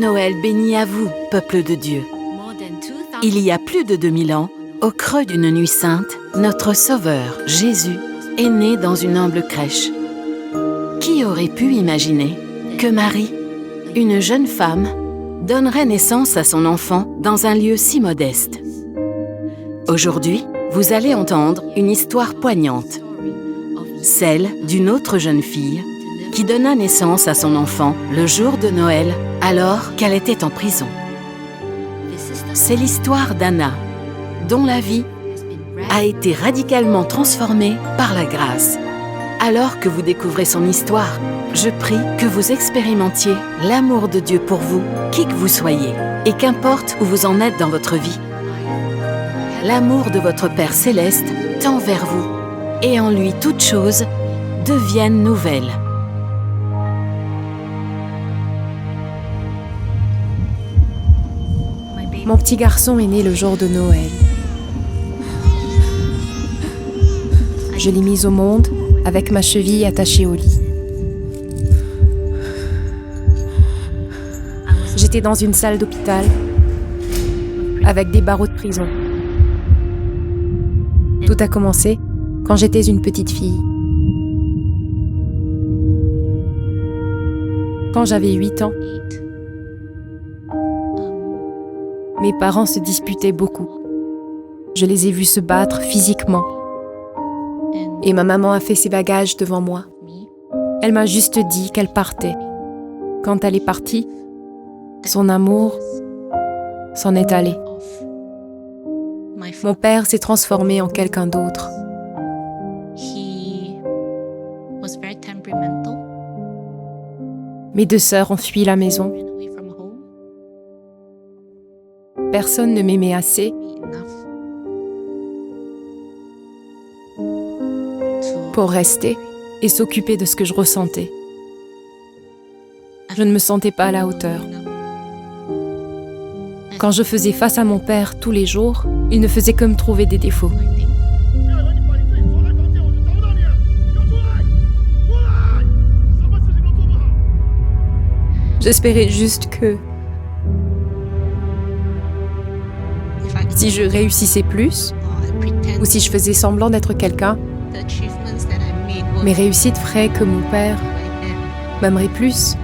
Noël béni à vous, peuple de Dieu. Il y a plus de 2000 ans, au creux d'une nuit sainte, notre Sauveur, Jésus, est né dans une humble crèche. Qui aurait pu imaginer que Marie, une jeune femme, donnerait naissance à son enfant dans un lieu si modeste? Aujourd'hui, vous allez entendre une histoire poignante, celle d'une autre jeune fille qui donna naissance à son enfant le jour de Noël, alors qu'elle était en prison. C'est l'histoire d'Anna, dont la vie a été radicalement transformée par la grâce. Alors que vous découvrez son histoire, je prie que vous expérimentiez l'amour de Dieu pour vous, qui que vous soyez, et qu'importe où vous en êtes dans votre vie. L'amour de votre Père Céleste tend vers vous, et en lui toutes choses deviennent nouvelles. Mon petit garçon est né le jour de Noël. Je l'ai mis au monde avec ma cheville attachée au lit. J'étais dans une salle d'hôpital avec des barreaux de prison. Tout a commencé quand j'étais une petite fille. Quand j'avais 8 ans, mes parents se disputaient beaucoup. Je les ai vus se battre physiquement. Et ma maman a fait ses bagages devant moi. Elle m'a juste dit qu'elle partait. Quand elle est partie, son amour s'en est allé. Mon père s'est transformé en quelqu'un d'autre. Mes 2 sœurs ont fui la maison. Personne ne m'aimait assez pour rester et s'occuper de ce que je ressentais. Je ne me sentais pas à la hauteur. Quand je faisais face à mon père tous les jours, il ne faisait que me trouver des défauts. J'espérais juste que si je réussissais plus, ou si je faisais semblant d'être quelqu'un, mes réussites feraient que mon père m'aimerait plus.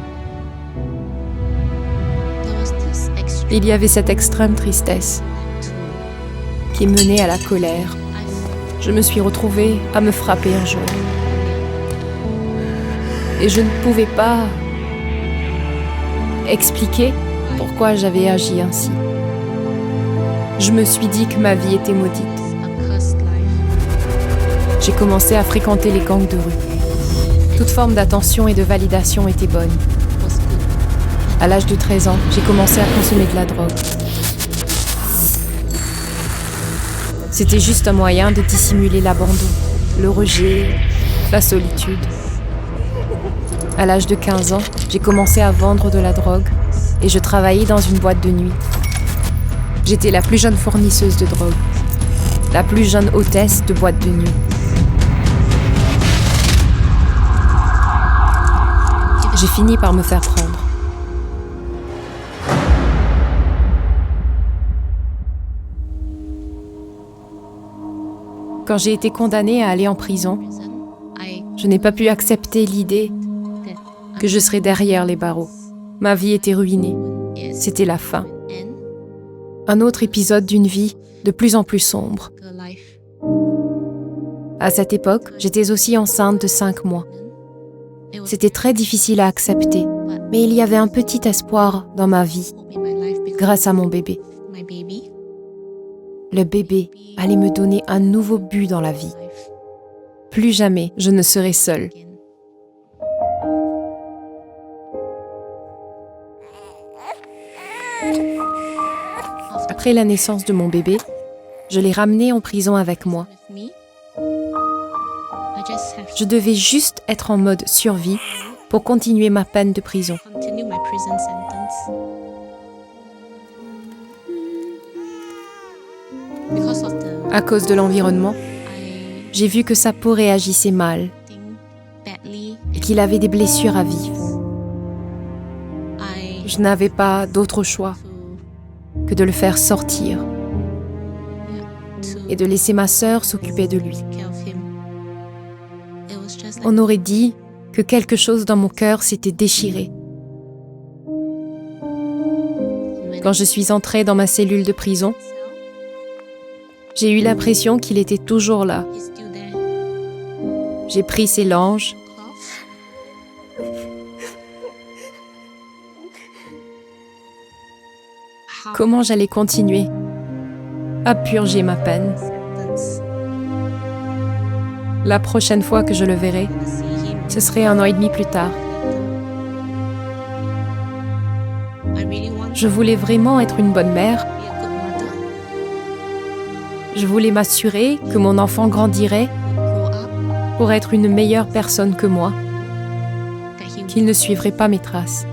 Il y avait cette extrême tristesse qui menait à la colère. Je me suis retrouvée à me frapper un jour. Et je ne pouvais pas expliquer pourquoi j'avais agi ainsi. Je me suis dit que ma vie était maudite. J'ai commencé à fréquenter les gangs de rue. Toute forme d'attention et de validation était bonne. À l'âge de 13 ans, j'ai commencé à consommer de la drogue. C'était juste un moyen de dissimuler l'abandon, le rejet, la solitude. À l'âge de 15 ans, j'ai commencé à vendre de la drogue et je travaillais dans une boîte de nuit. J'étais la plus jeune fournisseuse de drogue, la plus jeune hôtesse de boîte de nuit. J'ai fini par me faire prendre. Quand j'ai été condamnée à aller en prison, je n'ai pas pu accepter l'idée que je serais derrière les barreaux. Ma vie était ruinée. C'était la fin. Un autre épisode d'une vie de plus en plus sombre. À cette époque, j'étais aussi enceinte de 5 mois. C'était très difficile à accepter, mais il y avait un petit espoir dans ma vie, grâce à mon bébé. Le bébé allait me donner un nouveau but dans la vie. Plus jamais je ne serai seule. Après la naissance de mon bébé, je l'ai ramené en prison avec moi. Je devais juste être en mode survie pour continuer ma peine de prison. À cause de l'environnement, j'ai vu que sa peau réagissait mal et qu'il avait des blessures à vivre. Je n'avais pas d'autre choix que de le faire sortir et de laisser ma sœur s'occuper de lui. On aurait dit que quelque chose dans mon cœur s'était déchiré. Quand je suis entrée dans ma cellule de prison, j'ai eu l'impression qu'il était toujours là. J'ai pris ses langes, comment j'allais continuer à purger ma peine. La prochaine fois que je le verrai, ce serait 1 an et demi plus tard. Je voulais vraiment être une bonne mère. Je voulais m'assurer que mon enfant grandirait pour être une meilleure personne que moi, qu'il ne suivrait pas mes traces.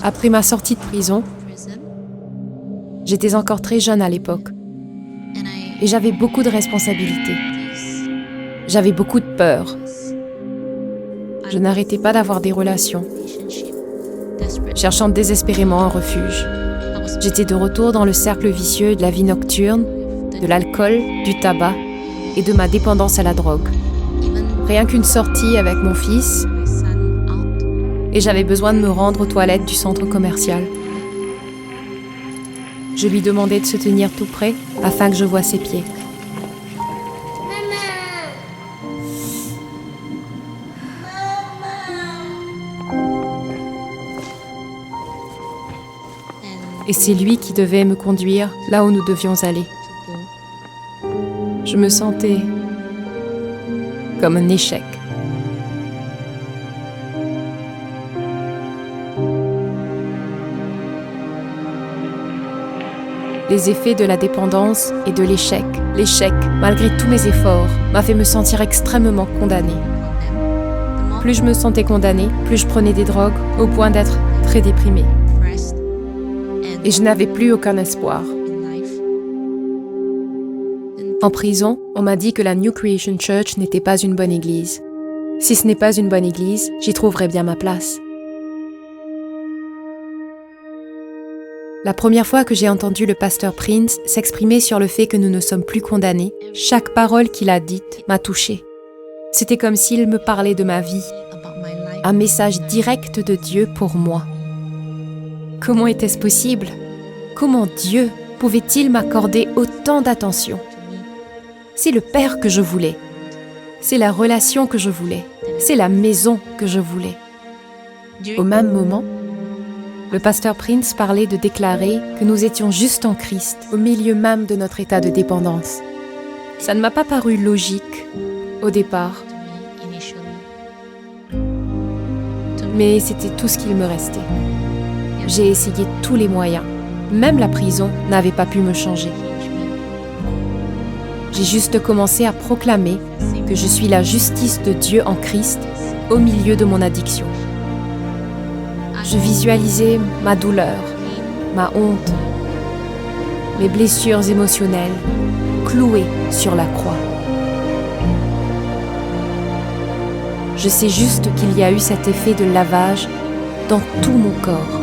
Après ma sortie de prison, j'étais encore très jeune à l'époque et j'avais beaucoup de responsabilités. J'avais beaucoup de peur. Je n'arrêtais pas d'avoir des relations, cherchant désespérément un refuge. J'étais de retour dans le cercle vicieux de la vie nocturne, de l'alcool, du tabac et de ma dépendance à la drogue. Rien qu'une sortie avec mon fils, et j'avais besoin de me rendre aux toilettes du centre commercial. Je lui demandais de se tenir tout près afin que je voie ses pieds. Et c'est lui qui devait me conduire là où nous devions aller. Je me sentais comme un échec. Les effets de la dépendance et de l'échec. L'échec, malgré tous mes efforts, m'a fait me sentir extrêmement condamnée. Plus je me sentais condamnée, plus je prenais des drogues, au point d'être très déprimée. Et je n'avais plus aucun espoir. En prison, on m'a dit que la New Creation Church n'était pas une bonne église. Si ce n'est pas une bonne église, j'y trouverais bien ma place. La première fois que j'ai entendu le pasteur Prince s'exprimer sur le fait que nous ne sommes plus condamnés, chaque parole qu'il a dite m'a touchée. C'était comme s'il me parlait de ma vie, un message direct de Dieu pour moi. Comment était-ce possible? Comment Dieu pouvait-il m'accorder autant d'attention? C'est le Père que je voulais. C'est la relation que je voulais. C'est la maison que je voulais. Au même moment, le pasteur Prince parlait de déclarer que nous étions juste en Christ, au milieu même de notre état de dépendance. Ça ne m'a pas paru logique au départ, mais c'était tout ce qu'il me restait. J'ai essayé tous les moyens. Même la prison n'avait pas pu me changer. J'ai juste commencé à proclamer que je suis la justice de Dieu en Christ au milieu de mon addiction. Je visualisais ma douleur, ma honte, mes blessures émotionnelles clouées sur la croix. Je sais juste qu'il y a eu cet effet de lavage dans tout mon corps.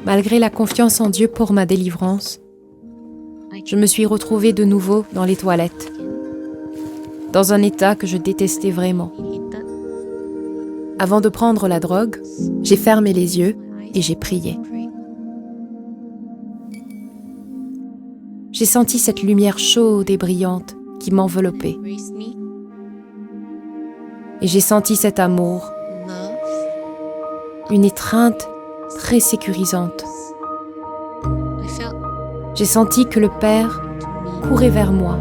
Malgré la confiance en Dieu pour ma délivrance, je me suis retrouvée de nouveau dans les toilettes, dans un état que je détestais vraiment. Avant de prendre la drogue, j'ai fermé les yeux et j'ai prié. J'ai senti cette lumière chaude et brillante qui m'enveloppait. Et j'ai senti cet amour, une étreinte très sécurisante. J'ai senti que le Père courait vers moi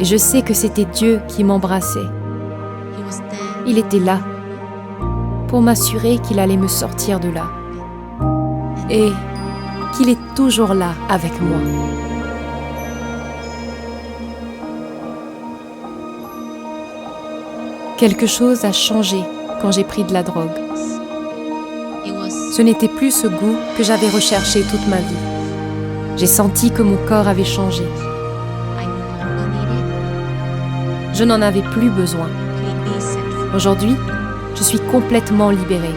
et je sais que c'était Dieu qui m'embrassait. Il était là pour m'assurer qu'il allait me sortir de là et qu'il est toujours là avec moi. Quelque chose a changé quand j'ai pris de la drogue. Ce n'était plus ce goût que j'avais recherché toute ma vie. J'ai senti que mon corps avait changé. Je n'en avais plus besoin. Aujourd'hui, je suis complètement libérée.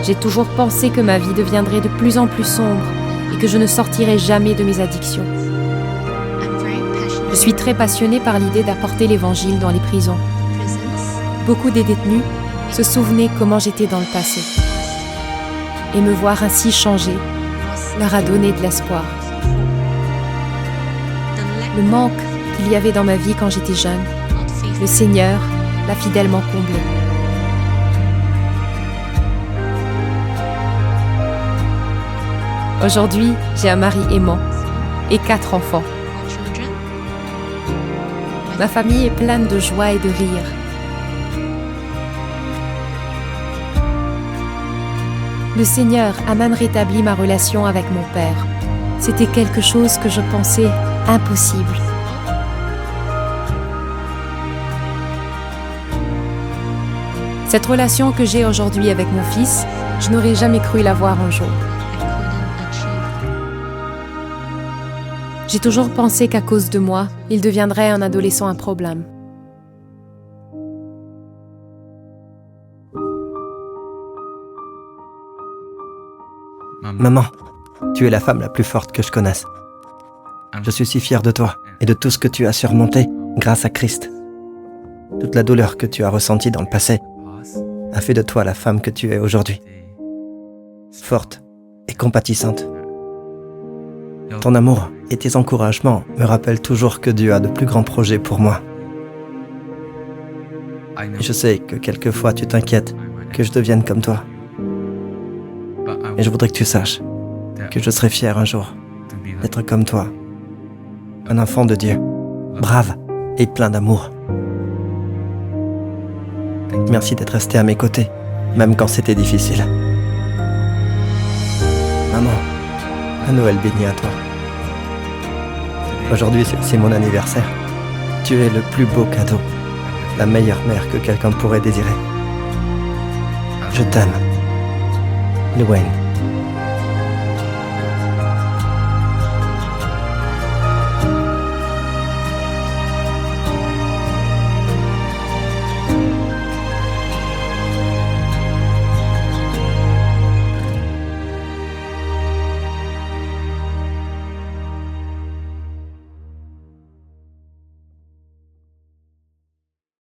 J'ai toujours pensé que ma vie deviendrait de plus en plus sombre et que je ne sortirais jamais de mes addictions. Je suis très passionnée par l'idée d'apporter l'évangile dans les prisons. Beaucoup des détenus se souvenaient comment j'étais dans le passé. Et me voir ainsi changer leur a donné de l'espoir. Le manque qu'il y avait dans ma vie quand j'étais jeune, le Seigneur l'a fidèlement comblé. Aujourd'hui, j'ai un mari aimant et 4 enfants. Ma famille est pleine de joie et de rire. Le Seigneur a même rétabli ma relation avec mon père. C'était quelque chose que je pensais impossible. Cette relation que j'ai aujourd'hui avec mon fils, je n'aurais jamais cru l'avoir un jour. J'ai toujours pensé qu'à cause de moi, il deviendrait un adolescent à problème. Maman, tu es la femme la plus forte que je connaisse. Je suis si fier de toi et de tout ce que tu as surmonté grâce à Christ. Toute la douleur que tu as ressentie dans le passé a fait de toi la femme que tu es aujourd'hui. Forte et compatissante. Ton amour et tes encouragements me rappellent toujours que Dieu a de plus grands projets pour moi. Et je sais que quelquefois tu t'inquiètes que je devienne comme toi. Et je voudrais que tu saches que je serai fier un jour d'être comme toi. Un enfant de Dieu, brave et plein d'amour. Merci d'être resté à mes côtés, même quand c'était difficile. Maman, un Noël béni à toi. Aujourd'hui, c'est aussi mon anniversaire. Tu es le plus beau cadeau, la meilleure mère que quelqu'un pourrait désirer. Je t'aime, Louane.